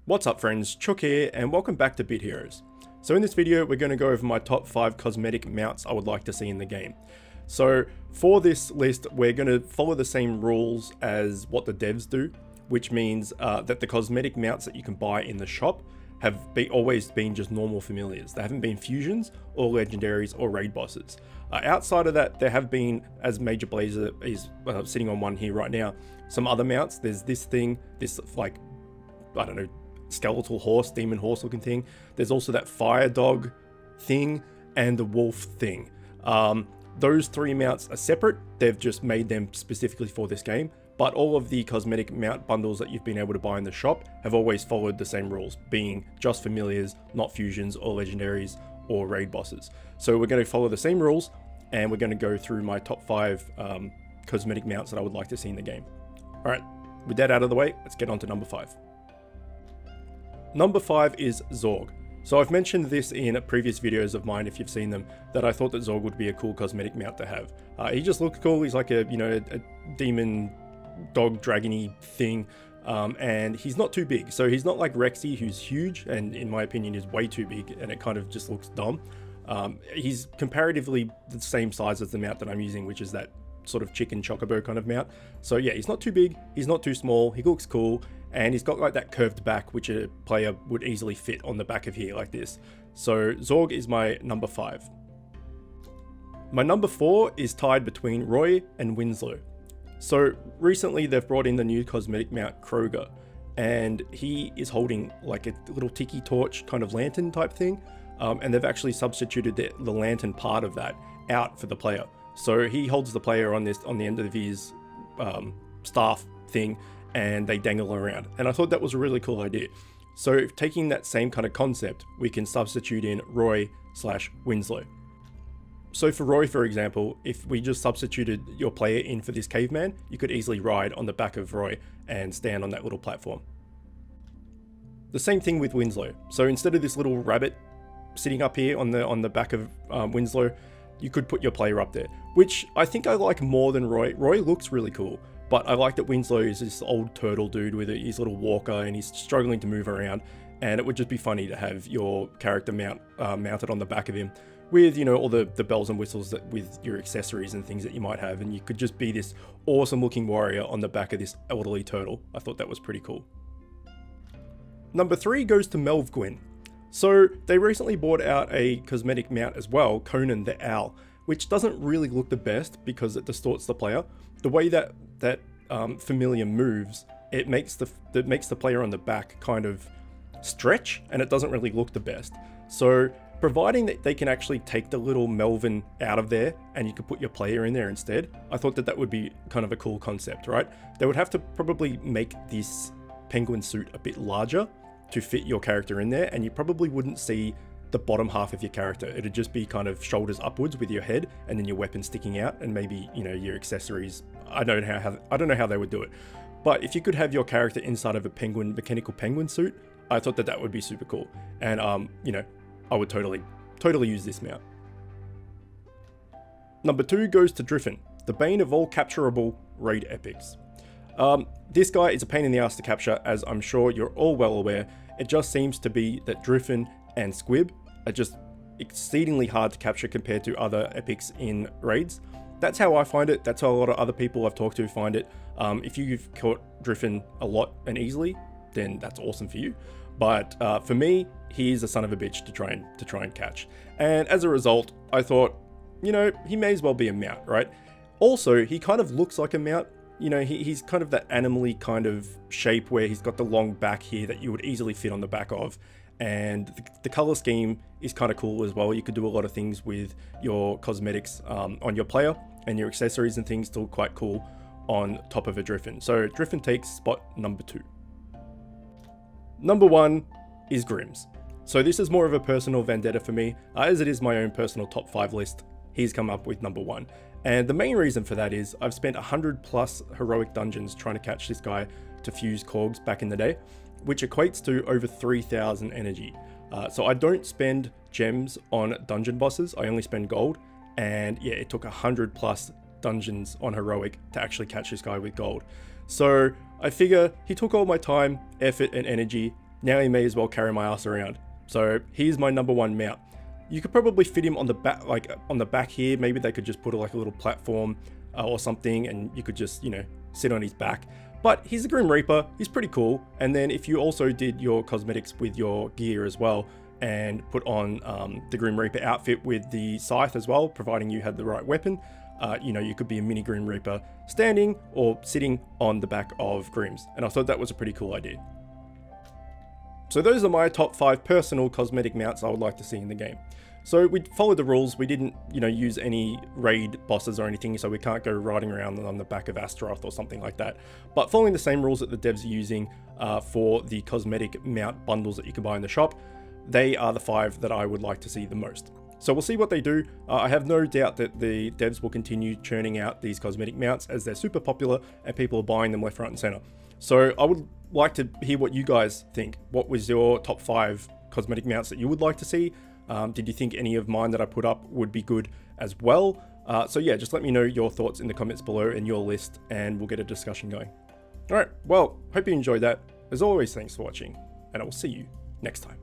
What's up friends, Chook here and welcome back to Bit Heroes. So in this video we're going to go over my top 5 cosmetic mounts I would like to see in the game. So for this list we're going to follow the same rules as what the devs do, which means that the cosmetic mounts that you can buy in the shop have always been just normal familiars. They haven't been fusions or legendaries or raid bosses. Outside of that, there have been, as Major Blazer is sitting on one here right now, some other mounts. There's this thing, this like, I don't know, skeletal horse, demon horse looking thing. There's also that fire dog thing and the wolf thing. Those 3 mounts are separate. They've just made them specifically for this game. But all of the cosmetic mount bundles that you've been able to buy in the shop have always followed the same rules, being just familiars, not fusions or legendaries or raid bosses. So we're going to follow the same rules and we're going to go through my top 5 cosmetic mounts that I would like to see in the game. Alright, with that out of the way, let's get on to number 5. Number 5 is ZORG. So I've mentioned this in previous videos of mine, if you've seen them, that I thought that ZORG would be a cool cosmetic mount to have. He just looks cool. He's like a demon dog dragony thing, and he's not too big. So he's not like Rexy, who's huge, and in my opinion is way too big, and it kind of just looks dumb. He's comparatively the same size as the mount that I'm using, which is that sort of chicken chocobo kind of mount. So yeah, he's not too big, he's not too small, he looks cool, and he's got like that curved back which a player would easily fit on the back of here like this. So ZORG is my number 5. My number 4 is tied between Roy and Winslow. So recently they've brought in the new cosmetic mount Kroger, and he is holding like a little tiki torch kind of lantern type thing, and they've actually substituted the lantern part of that out for the player. So he holds the player on the end of his staff thing, and they dangle around. And I thought that was a really cool idea. So taking that same kind of concept, we can substitute in Roy / Winslow. So for Roy, for example, if we just substituted your player in for this caveman, you could easily ride on the back of Roy and stand on that little platform. The same thing with Winslow. So instead of this little rabbit sitting up here on the back of Winslow, you could put your player up there, which I think I like more than Roy. Roy looks really cool, but I like that Winslow is this old turtle dude with his little walker and he's struggling to move around, and it would just be funny to have your character mounted on the back of him with, you know, all the bells and whistles that with your accessories and things that you might have, and you could just be this awesome looking warrior on the back of this elderly turtle. I thought that was pretty cool. Number 3 goes to MELV GUIN. So they recently brought out a cosmetic mount as well, Conan the Owl, which doesn't really look the best because it distorts the player. The way that familiar moves, it makes the player on the back kind of stretch, and it doesn't really look the best. So providing that they can actually take the little Melvin out of there and you could put your player in there instead, I thought that would be kind of a cool concept, right? They would have to probably make this penguin suit a bit larger to fit your character in there, and you probably wouldn't see the bottom half of your character. It'd just be kind of shoulders upwards with your head and then your weapon sticking out, and maybe, you know, your accessories. I don't know how they would do it. But if you could have your character inside of a mechanical penguin suit, I thought that would be super cool. And you know, I would totally use this mount. Number 2 goes to DRIFFIN, the bane of all capturable raid epics. This guy is a pain in the ass to capture, as I'm sure you're all well aware. It just seems to be that DRIFFIN and Squib are just exceedingly hard to capture compared to other epics in raids. That's how I find it. That's how a lot of other people I've talked to find it. If you've caught DRIFFIN a lot and easily, then that's awesome for you. But for me, he's a son of a bitch to try and catch. And as a result, I thought, you know, he may as well be a mount, right? Also, he kind of looks like a mount. You know, he's kind of that animally kind of shape where he's got the long back here that you would easily fit on the back of. And the color scheme is kind of cool as well. You could do a lot of things with your cosmetics on your player, and your accessories and things still quite cool on top of a DRIFFIN. So DRIFFIN takes spot number 2. Number 1 is GRIMZ. So this is more of a personal vendetta for me, as it is my own personal top 5 list. He's come up with number 1. And the main reason for that is I've spent 100+ heroic dungeons trying to catch this guy to fuse Korgs back in the day, which equates to over 3,000 energy. So I don't spend gems on dungeon bosses, I only spend gold. And yeah, it took 100+ dungeons on heroic to actually catch this guy with gold. So I figure he took all my time, effort and energy now he may as well carry my ass around. So he's my number one mount. You could probably fit him on the back, like on the back here. Maybe they could just put like a little platform or something, and you could just, you know, sit on his back. But he's a Grim Reaper, he's pretty cool. And then if you also did your cosmetics with your gear as well, and put on the Grim Reaper outfit with the scythe as well, providing you had the right weapon, you know, you could be a mini Grim Reaper standing or sitting on the back of GRIMZ. And I thought that was a pretty cool idea. So those are my top 5 personal cosmetic mounts I would like to see in the game. So we followed the rules. We didn't, you know, use any raid bosses or anything, so we can't go riding around on the back of Astaroth or something like that. But following the same rules that the devs are using for the cosmetic mount bundles that you can buy in the shop, they are the 5 that I would like to see the most. So we'll see what they do. I have no doubt that the devs will continue churning out these cosmetic mounts as they're super popular and people are buying them left, right, and center. So I would like to hear what you guys think. What was your top 5 cosmetic mounts that you would like to see? Did you think any of mine that I put up would be good as well? So yeah, just let me know your thoughts in the comments below and your list, and we'll get a discussion going. All right, well, hope you enjoyed that. As always, thanks for watching, and I will see you next time.